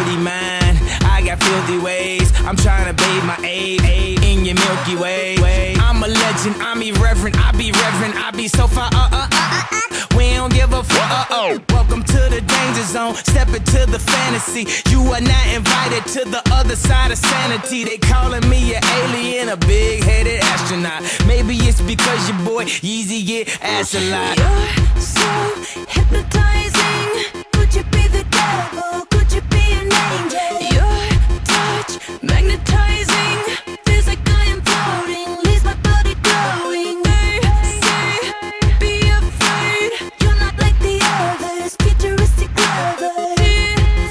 dirty mind, I got filthy ways. I'm trying to bathe my aid in your Milky Way. I'm a legend, I'm irreverent, I be reverent, I be so far, we don't give a fuck, Welcome to the danger zone, step into the fantasy. You are not invited to the other side of sanity. They calling me an alien, a big-headed astronaut. Maybe it's because your boy Yeezy get ass a lot. You're so hypnotizing. Could you be the devil? Could you be an angel? Your touch magnetizing. Feels like I am floating, leaves my body glowing. They say, be afraid. You're not like the others, futuristic lovers.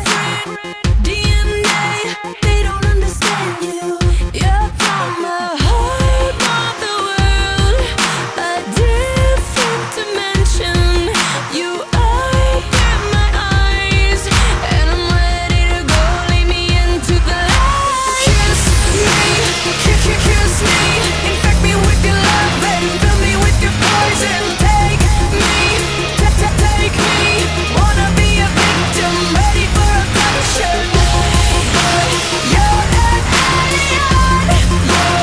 Different DNA, they don't understand you. You're from the heart of the world, a different dimension. You open my eyes, and I'm ready to go. Lead me into the light. Kiss me, kiss me. Infect me with your love and fill me with your poison. Take me, take me. Wanna be a victim, ready for abduction. You're an alien. Your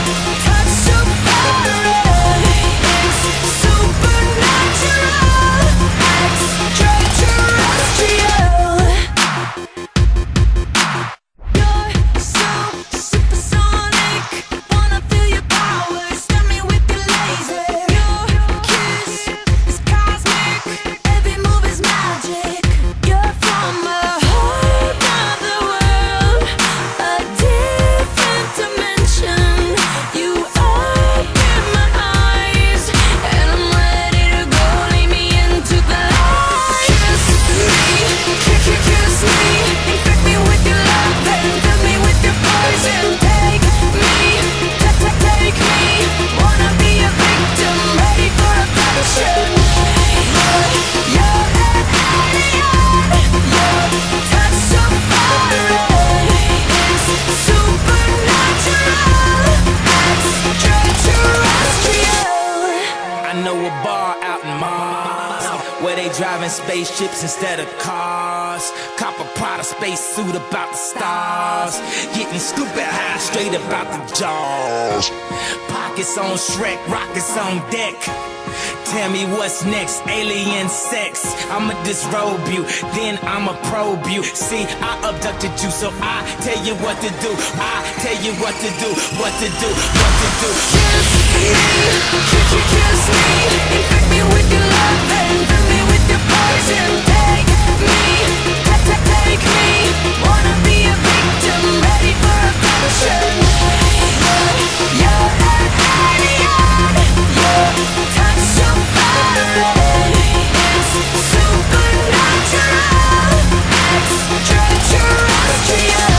touch so foreign. It's supernatural, extraterrestrial. You're so supersonic. Wanna feel your power, stun me with your laser. Your kiss is cosmic, every move is magic. You're from the heart of the world, a different dimension. You open my eyes, and I'm ready to go. Lead me into the light. Kiss me, infect me with your love and fill me with your poison. Take me, take me. Wanna be a victim, ready for abduction. You're an alien. Your touch so foreign. It's supernatural, extraterrestrial. I know a bar out in Mars where they driving spaceships instead of cars. Cop a Prada spacesuit about the stars. Getting stupid high straight about the jaws. Pockets on Shrek, rockets on deck. Tell me what's next, alien sex. I'ma disrobe you, then I'ma probe you. See, I abducted you, so I tell you what to do. I tell you what to do, what to do, what to do. Kiss me, infect me with your love and fill me with your poison. Take me, take me. Wanna be a victim, ready for abduction. You're an alien. Your touch so foreign. It's supernatural, extraterrestrial.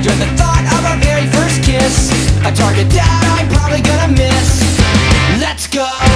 You're the thought of our very first kiss, a target that I'm probably gonna miss. Let's go.